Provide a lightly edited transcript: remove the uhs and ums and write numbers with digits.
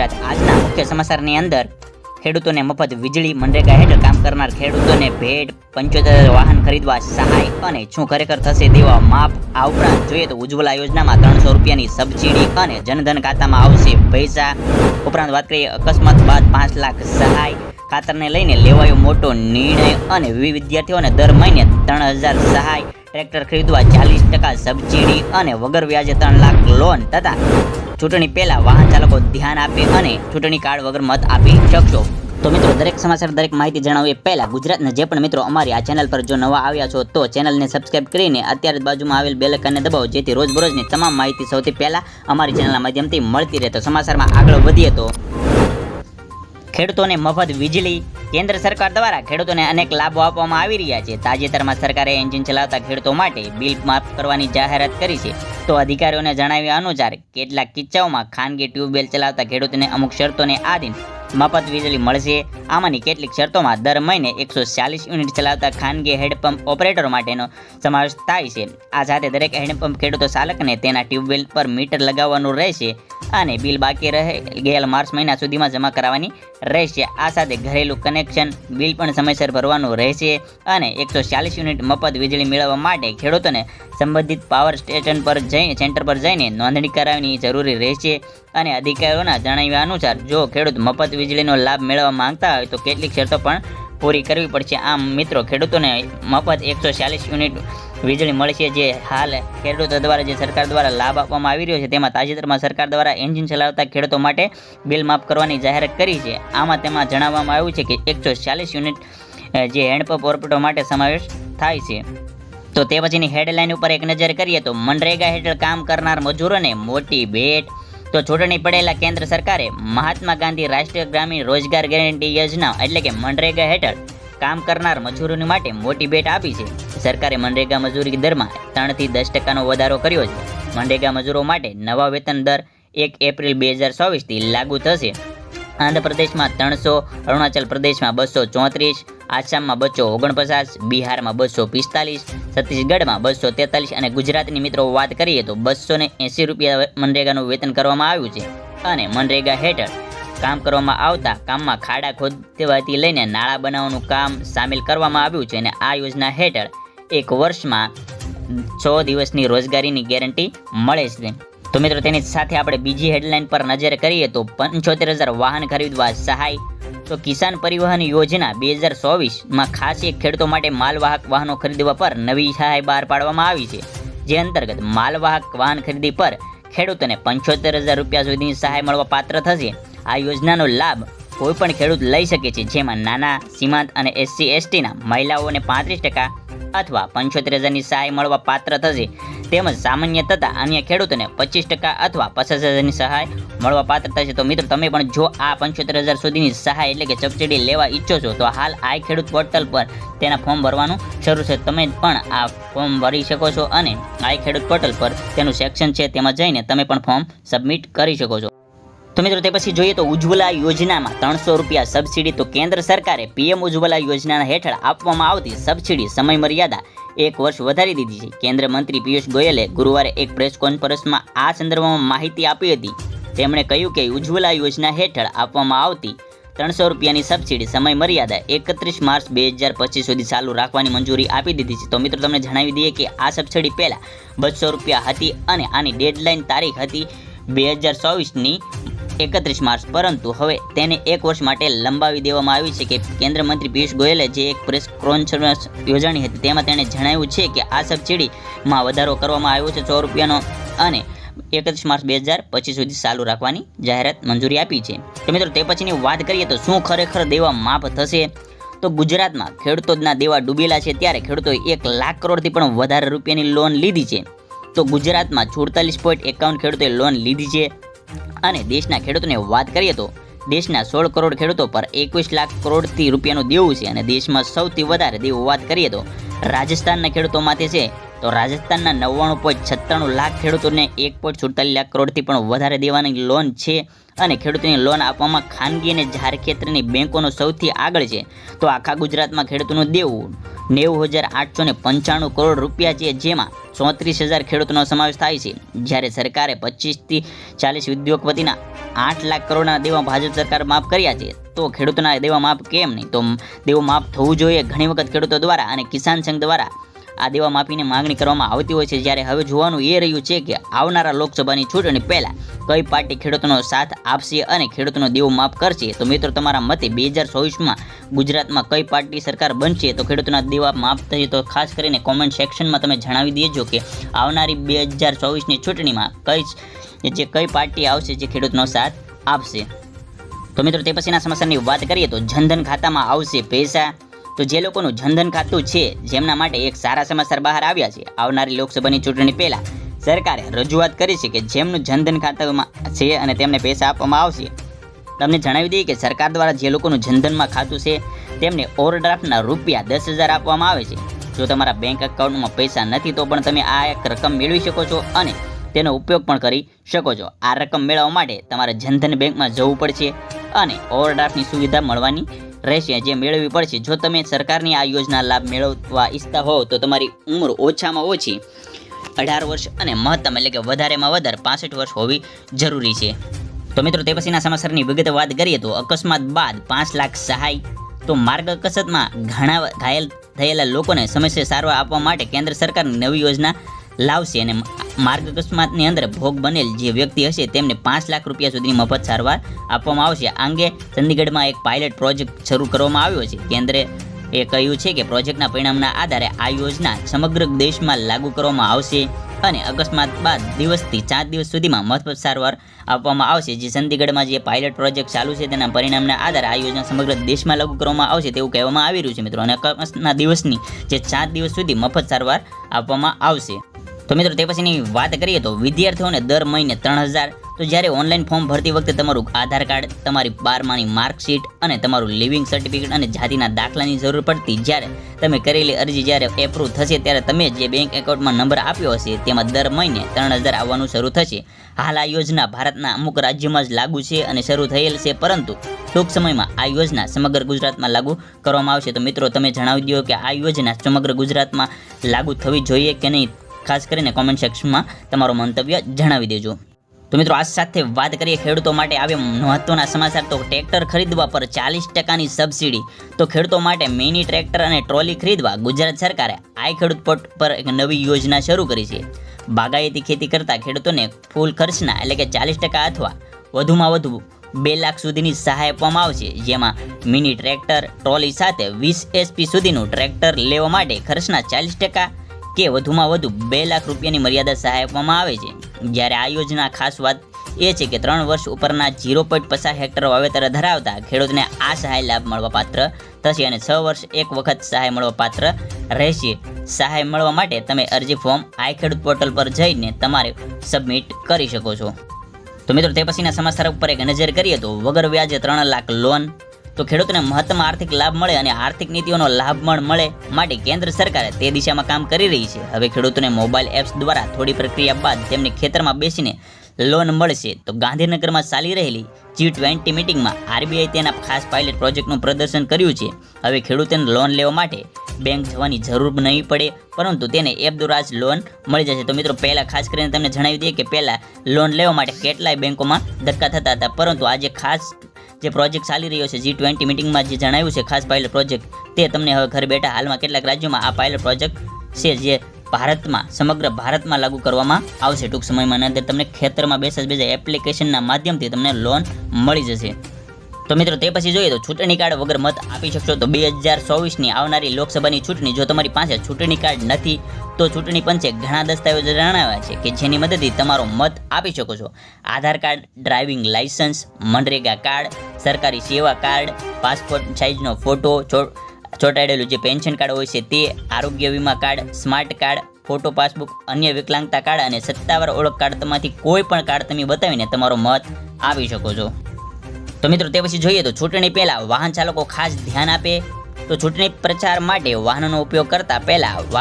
ગુજરાત આજના મુખ્ય સમાચારની અંદર ખેડૂતોને મફત વીજળી, મનરેગા હેઠળ કામ કરનાર ખેડૂતોને ભેટ, 75,000 વાહન ખરીદવા સહાય અને શું ખરેખર થશે દેવા માફ. આ ઉપરાંત જોઈએ તો ઉજ્જવલા યોજનામાં 300 રૂપિયાની સબસિડી અને જનધન ખાતામાં આવશે પૈસા. ઉપરાંત વાત કરીએ અકસ્માત બાદ 5 લાખ સહાય, ખાતરને લઈને લેવાયો મોટો નિર્ણય અને વિદ્યાર્થીઓને દર મહિને 3,000 સહાય, ટ્રેક્ટર ખરીદવા 40% સબસિડી અને વગર વ્યાજે 3 લાખ લોન તથા ચૂંટણી પહેલા વાહન ચાલકો ધ્યાન આપે અને ચૂંટણી કાર્ડ વગર મત આપી શકશો. તો મિત્રો, દરેક સમાચાર દરેક માહિતી જણાવીએ પહેલા ગુજરાતના જે પણ મિત્રો અમારી આ ચેનલ પર જો નવા આવ્યા છો તો ચેનલને સબસ્ક્રાઇબ કરીને અત્યારે જ બાજુમાં આવેલ બેલ આઇકનને દબાવો, જેથી રોજબરોજની તમામ માહિતી સૌથી પહેલા અમારી ચેનલના માધ્યમથી મળતી રહે. તો સમાચારમાં આગળ વધીએ તો ખેડૂતોને મફત વીજળી. કેન્દ્ર સરકાર દ્વારા ખેડૂતોને અનેક લાભો આપવામાં આવી રહ્યા છે. તાજેતરમાં સરકારે એન્જિન ચલાવતા ખેડૂતો માટે બિલ માફ કરવાની જાહેરાત કરી છે. તો અધિકારીઓને જણાવ્યા અનુસાર કેટલાક કિસ્સાઓમાં ખાનગી ટ્યુબવેલ ચલાવતા ખેડૂતોને અમુક શરતોને આધીન મફત વીજળી મળશે. આમાંની કેટલીક શરતોમાં દર મહિને 140 યુનિટ ચલાવતા ખાનગી હેન્ડપંપ ઓપરેટરો માટેનો સમાવેશ થાય છે. આ સાથે દરેક હેન્ડપંપ ખેડૂતો ચાલકને તેના ટ્યુબવેલ પર મીટર લગાવવાનું રહેશે અને બિલ બાકી રહે ગયેલ માર્ચ મહિના સુધીમાં જમા કરાવવાની રહેશે. આ સાથે ઘરેલું કનેક્શન બિલ પણ સમયસર ભરવાનું રહેશે અને 140 યુનિટ મફત વીજળી મેળવવા માટે ખેડૂતોને સંબંધિત પાવર સ્ટેશન પર સેન્ટર પર જઈને નોંધણી કરાવવાની જરૂરી રહેશે. અને અધિકારીઓના જણાવ્યા અનુસાર જો ખેડૂત મફત વીજળીનો લાભ મેળવવા માંગતા હોય તો કેટલીક શરતો પણ પૂરી કરવી પડશે. આમ મિત્રો, ખેડૂતોને મફત 140 યુનિટ વીજળી મળશે. જે હાલ ખેડૂતો દ્વારા જે સરકાર દ્વારા લાભ આપવામાં આવી રહ્યો છે તેમાં તાજેતરમાં સરકાર દ્વારા એન્જિન ચલાવતા ખેડૂતો માટે બિલ માફ કરવાની જાહેરાત કરી છે. તેમાં જણાવવામાં આવ્યું છે કે 140 યુનિટ જે હેન્ડપંપ ઓપરેટરો માટે સમાવેશ થાય છે. તો તે પછીની હેડલાઇન ઉપર એક નજર કરીએ તો મનરેગા હેઠળ કામ કરનાર મજૂરોને મોટી ભેટ. તો ચૂંટણી પડેલા કેન્દ્ર સરકારે મહાત્મા ગાંધી રાષ્ટ્રીય ગ્રામીણ રોજગાર ગેરંટી યોજના એટલે કે મનરેગા હેઠળ કામ કરનાર મજૂરોની માટે મોટી ભેટ આપી છે. સરકારે મનરેગા મજૂરી દરમાં 3 થી 10% વધારો કર્યો છે. મનરેગા મજૂરો માટે નવા વેતન દર 1 એપ્રિલ 2024થી લાગુ થશે. આંધ્રપ્રદેશમાં 300, અરુણાચલ પ્રદેશમાં 234, આસામમાં 249, બિહારમાં 245, છત્તીસગઢમાં 243 અને ગુજરાતની મિત્રો વાત કરીએ તો 280 રૂપિયા મનરેગાનું વેતન કરવામાં આવ્યું છે. અને મનરેગા હેઠળ કામ કરવામાં આવતા કામમાં ખાડા ખોદવાથી લઈને નાળા બનાવવાનું કામ સામેલ કરવામાં આવ્યું છે. અને આ યોજના હેઠળ 1 વર્ષમાં 100 દિવસની રોજગારીની ગેરંટી મળે છે. તો મિત્રો, તેની સાથે આપણે બીજી હેડલાઇન પર નજર કરીએ તો 75,000 વાહન ખરીદવા સહાય. તો કિસાન પરિવહન યોજના 2024માં ખાસ એક ખેડૂતો માટે માલવાહક વાહનો ખરીદવા પર નવી સહાય બહાર પાડવામાં આવી છે. જે અંતર્ગત માલવાહક વાહન ખરીદી પર ખેડૂતોને 75,000 રૂપિયા સુધીની સહાય મળવા પાત્ર થશે. આ યોજનાનો લાભ કોઈ પણ ખેડૂત લઈ શકે છે, જેમાં નાના, સીમાંત અને SC/STના મહિલાઓને 35% અથવા 75,000ની સહાય મળવા પાત્ર થશે. તેમજ સામાન્ય તથા અન્ય ખેડૂતોને 25% અથવા 50,000ની સહાય મળવા પાત્ર થશે. તો મિત્રો, તમે પણ જો આ 75,000 સુધીની સહાય એટલે કે સબસિડી લેવા ઈચ્છો છો તો હાલ આ ખેડૂત પોર્ટલ પર તેના ફોર્મ ભરવાનું શરૂ છે. તમે પણ આ ફોર્મ ભરી શકો છો અને આ ખેડૂત પોર્ટલ પર તેનું સેક્શન છે તેમાં જઈને તમે પણ ફોર્મ સબમિટ કરી શકો છો. તો મિત્રો, તે પછી જોઈએ તો ઉજ્જવલા યોજનામાં 300 રૂપિયા સબસિડી. તો કેન્દ્ર સરકારે PM ઉજ્જવલા યોજના હેઠળ આપવામાં આવતી સબસિડી સમય મર્યાદા 1 વર્ષ વધારી દીધી છે. કેન્દ્રીય મંત્રી પિયુષ ગોયલે ગુરુવારે એક પ્રેસ કોન્ફરન્સમાં આ સંદર્ભમાં માહિતી આપી હતી. તેમણે કહ્યું કે ઉજ્જવલા યોજના હેઠળ આપવામાં આવતી 300 રૂપિયાની સબસિડી સમય મર્યાદા 31 માર્ચ 2025 સુધી ચાલુ રાખવાની મંજૂરી આપી દીધી છે. તો મિત્રો, તમને જણાવી દઈએ કે આ સબસિડી પહેલા 200 રૂપિયા હતી અને આની ડેડલાઇન તારીખ હતી 2024ની 31 માર્ચ, પરંતુ હવે તેને 1 વર્ષ માટે લંબાવી દેવામાં આવી છે. કે કેન્દ્રીય મંત્રી પિયુષ ગોયલે જે એક પ્રેસ કોન્ફરન્સ યોજાણી હતી તેમાં તેણે જણાવ્યું છે કે આ સબસિડીમાં વધારો કરવામાં આવ્યો છે 100 રૂપિયાનો અને 31 માર્ચ 2025 સુધી ચાલુ રાખવાની જાહેરાત મંજૂરી આપી છે. તો મિત્રો, તે પછીની વાત કરીએ તો શું ખરેખર દેવા માફ થશે? તો ગુજરાતમાં ખેડૂતોના દેવા ડૂબેલા છે ત્યારે ખેડૂતોએ 1 લાખ કરોડથી પણ વધારે રૂપિયાની લોન લીધી છે. તો ગુજરાતમાં 46.51 ખેડૂતોએ લોન લીધી છે. અને દેશના ખેડૂતોને વાત કરીએ તો દેશના 16 કરોડ ખેડૂતો પર 21 લાખ કરોડથી રૂપિયાનું દેવું છે. અને દેશમાં સૌથી વધારે દેવું વાત કરીએ તો રાજસ્થાનના ખેડૂતો માટે છે તો રાજસ્થાનના 99.96 લાખ ખેડૂતોને 1.47 લાખ કરોડથી પણ વધારે દેવાની લોન છે અને ખેડૂતોને લોન આપવામાં ખાનગી અને જાહેર ક્ષેત્રની બેંકોનો સૌથી આગળ છે. તો આખા ગુજરાતમાં ખેડૂતોનું દેવું 90,895 કરોડ રૂપિયા છે, જેમાં 34,000 ખેડૂતોનો સમાવેશ થાય છે. જ્યારે સરકારે 25થી 40 ઉદ્યોગપતિના 8 લાખ કરોડના દેવા ભાજપ સરકાર માફ કર્યા છે. તો ખેડૂતોના દેવા માફ કેમ નહીં? તો દેવું માફ થવું જોઈએ. ઘણી વખત ખેડૂતો દ્વારા અને કિસાન સંઘ દ્વારા આ દેવા માફીની માંગણી કરવામાં આવતી હોય છે. જ્યારે હવે જોવાનું એ રહ્યું છે કે આવનારા લોકસભાની ચૂંટણી પહેલાં કઈ પાર્ટી ખેડૂતોનો સાથ આપશે અને ખેડૂતોનો દેવું માફ કરશે. તો મિત્રો, તમારા મતે 2024માં ગુજરાતમાં કઈ પાર્ટી સરકાર બનશે તો ખેડૂતોના દેવા માફ થશે? તો ખાસ કરીને કોમેન્ટ સેક્શનમાં તમે જણાવી દેજો કે આવનારી 2024ની ચૂંટણીમાં કઈ પાર્ટી આવશે જે ખેડૂતનો સાથ આપશે. તો મિત્રો, તે પછીના સમાચારની વાત કરીએ તો જનધન ખાતામાં આવશે પૈસા. તો જે લોકોનું જનધન ખાતું છે જેમના માટે એક સારા સમાચાર બહાર આવ્યા છે. આવનારી લોકસભાની ચૂંટણી પહેલા સરકારે રજૂઆત કરી છે કે જેમનું જનધન ખાતામાં છે અને તેમને પૈસા આપવામાં આવશે. તમને જણાવી દઈએ કે સરકાર દ્વારા જે લોકોનું જનધનમાં ખાતું છે તેમને ઓવરડ્રાફ્ટના રૂપિયા 10,000 આપવામાં આવે છે. જો તમારા બેંક એકાઉન્ટમાં પૈસા નથી તો પણ તમે આ એક રકમ મેળવી શકો છો અને તેનો ઉપયોગ પણ કરી શકો છો. આ રકમ મેળવવા માટે તમારે જનધન બેંકમાં જવું પડશે અને ઓવરડ્રાફ્ટની સુવિધા મળવાની રહેશે, જે મેળવવી પડશે. જો તમે સરકારની આ યોજના લાભ મેળવવા ઈચ્છતા હોવ તો તમારી ઉંમર ઓછામાં ઓછી 18 વર્ષ અને મહત્તમ એટલે કે વધારેમાં વધારે 65 વર્ષ હોવી જરૂરી છે. તો મિત્રો, તે પછીના સમાચારની વિગતે વાત કરીએ તો અકસ્માત બાદ 5 લાખ સહાય. તો માર્ગ અકસ્માતમાં ઘણા ઘાયલ થયેલા લોકોને સમયસર સારવાર આપવા માટે કેન્દ્ર સરકારની નવી યોજના લાવશે અને માર્ગ અકસ્માતની અંદર ભોગ બનેલ જે વ્યક્તિ હશે તેમને 5 લાખ રૂપિયા સુધીની મફત સારવાર આપવામાં આવશે. આ અંગે ચંદીગઢમાં એક પાયલટ પ્રોજેક્ટ શરૂ કરવામાં આવ્યો છે. કેન્દ્રે એ કહ્યું છે કે પ્રોજેક્ટના પરિણામના આધારે આ યોજના સમગ્ર દેશમાં લાગુ કરવામાં આવશે અને અકસ્માત બાદ દિવસથી 4 દિવસ સુધીમાં મફત સારવાર આપવામાં આવશે. જે ચંદીગઢમાં જે પાયલટ પ્રોજેક્ટ ચાલુ છે તેના પરિણામના આધારે આ યોજના સમગ્ર દેશમાં લાગુ કરવામાં આવશે તેવું કહેવામાં આવી રહ્યું છે મિત્રો. અને અકસ્માતના દિવસની જે 4 દિવસ સુધી મફત સારવાર આપવામાં આવશે. તો મિત્રો, તે પછીની વાત કરીએ તો વિદ્યાર્થીઓને દર મહિને 3,000. તો જ્યારે ઓનલાઈન ફોર્મ ભરતી વખતે તમારું આધાર કાર્ડ, તમારી 12માની માર્કશીટ અને તમારું લિવિંગ સર્ટિફિકેટ અને જાતિના દાખલાની જરૂર પડતી. જ્યારે તમે કરેલી અરજી જ્યારે એપ્રુવ થશે ત્યારે તમે જે બેંક એકાઉન્ટમાં નંબર આપ્યો હશે તેમાં દર મહિને 3,000 આવવાનું શરૂ થશે. હાલ આ યોજના ભારતના અમુક રાજ્યોમાં જ લાગુ છે અને શરૂ થયેલ છે, પરંતુ ટૂંક સમયમાં આ યોજના સમગ્ર ગુજરાતમાં લાગુ કરવામાં આવશે. તો મિત્રો, તમે જણાવી દો કે આ યોજના સમગ્ર ગુજરાતમાં લાગુ થવી જોઈએ કે નહીં. ખાસ કરીને કોમેન્ટ સેક્શનમાં તમારો મંતવ્ય જણાવી દેજો. તો મિત્રો, આ સાથે વાત કરીએ ખેડૂતો માટે આવે મહત્વના સમાચાર. તો ટ્રેક્ટર ખરીદવા પર 40%ની સબસિડી. તો ખેડૂતો માટે મિની ટ્રેક્ટર અને ટ્રોલી ખરીદવા ગુજરાત સરકારે આઈ ખેડૂત પોર્ટ પર એક નવી યોજના શરૂ કરી છે. બાગાયતી ખેતી કરતા ખેડૂતોને ફૂલ ખર્ચના એટલે કે 40% અથવા વધુમાં વધુ 2 લાખ સુધીની સહાય આપવામાં આવશે. જેમાં મિની ટ્રેક્ટર ટ્રોલી સાથે 20 HP સુધીનું ટ્રેક્ટર લેવા માટે ખર્ચના 40% કે વધુમાં વધુ 2 લાખ રૂપિયાની મર્યાદા સહાય આપવામાં આવે છે. જ્યારે આ યોજના ખાસ વાત એ છે કે 3 વર્ષ ઉપરના 0.50 હેક્ટર વાવેતર ધરાવતા ખેડૂતને આ સહાય લાભ મળવા પાત્ર થશે અને 6 વર્ષ એક વખત સહાય મળવા પાત્ર રહેશે. સહાય મળવા માટે તમે અરજી ફોર્મ આઈ ખેડૂત પોર્ટલ પર જઈને તમારે સબમિટ કરી શકો છો. તો મિત્રો, તે પછીના સમાચાર ઉપર એક નજર કરીએ તો વગર વ્યાજે 3 લાખ લોન. તો ખેડૂતોને મહત્તમ આર્થિક લાભ મળે અને આર્થિક નીતિઓનો લાભ મળે માટે કેન્દ્ર સરકારે તે દિશામાં કામ કરી રહી છે. હવે ખેડૂતોને મોબાઈલ એપ્સ દ્વારા થોડી પ્રક્રિયા બાદ તેમને ખેતરમાં બેસીને લોન મળશે. તો ગાંધીનગરમાં ચાલી રહેલી G20 મિટિંગમાં RBI તેના ખાસ પાયલટ પ્રોજેક્ટનું પ્રદર્શન કર્યું છે. હવે ખેડૂતોને લોન લેવા માટે બેંક જવાની જરૂર નહીં પડે, પરંતુ તેને એપ દ્વારા જ લોન મળી જશે. તો મિત્રો, પહેલાં ખાસ કરીને તમને જણાવી દઈએ કે પહેલાં લોન લેવા માટે કેટલાય બેંકોમાં ધક્કા થતા હતા, પરંતુ આજે ખાસ જે પ્રોજેક્ટ ચાલી રહ્યો છે G20 મિટિંગમાં જે જણાવ્યું છે ખાસ પાયલટ પ્રોજેક્ટ, તે તમને હવે ઘર બેઠા હાલમાં કેટલાક રાજ્યોમાં આ પાયલટ પ્રોજેક્ટ છે જે ભારતમાં સમગ્ર ભારતમાં લાગુ કરવામાં આવશે. ટૂંક સમયમાં અંદર તમને ખેતરમાં બેસા એપ્લિકેશનના માધ્યમથી તમને લોન મળી જશે. તો મિત્રો, તે પછી જોઈએ તો ચૂંટણી કાર્ડ વગર મત આપી શકશો. તો 2024ની આવનારી લોકસભાની ચૂંટણી, જો તમારી પાસે ચૂંટણી કાર્ડ નથી તો ચૂંટણી પંચે ઘણા દસ્તાવેજો જણાવ્યા છે કે જેની મદદથી તમારો મત આપી શકો છો. Aadhaar card, driving licence, MNREGA card, સરકારી સેવા કાર્ડ, પાસપોર્ટ સાઇઝનો ફોટો, ચોંટાડેલું જે પેન્શન કાર્ડ હોય છે તે, આરોગ્ય વીમા card, smart card, photo passbook, અન્ય વિકલાંગતા કાર્ડ અને સત્તાવાર ઓળખ કાર્ડ, તેમાંથી કોઈ પણ કાર્ડ તમે બતાવીને તમારો મત આપી શકો છો. તો મિત્રો, તે પછી જોઈએ તો ચૂંટણી પહેલાં વાહન ચાલકો ખાસ ધ્યાન આપે. તો ચૂંટણી પ્રચાર માટે વાહનોનો ઉપયોગ કરતા પહેલાં વાહન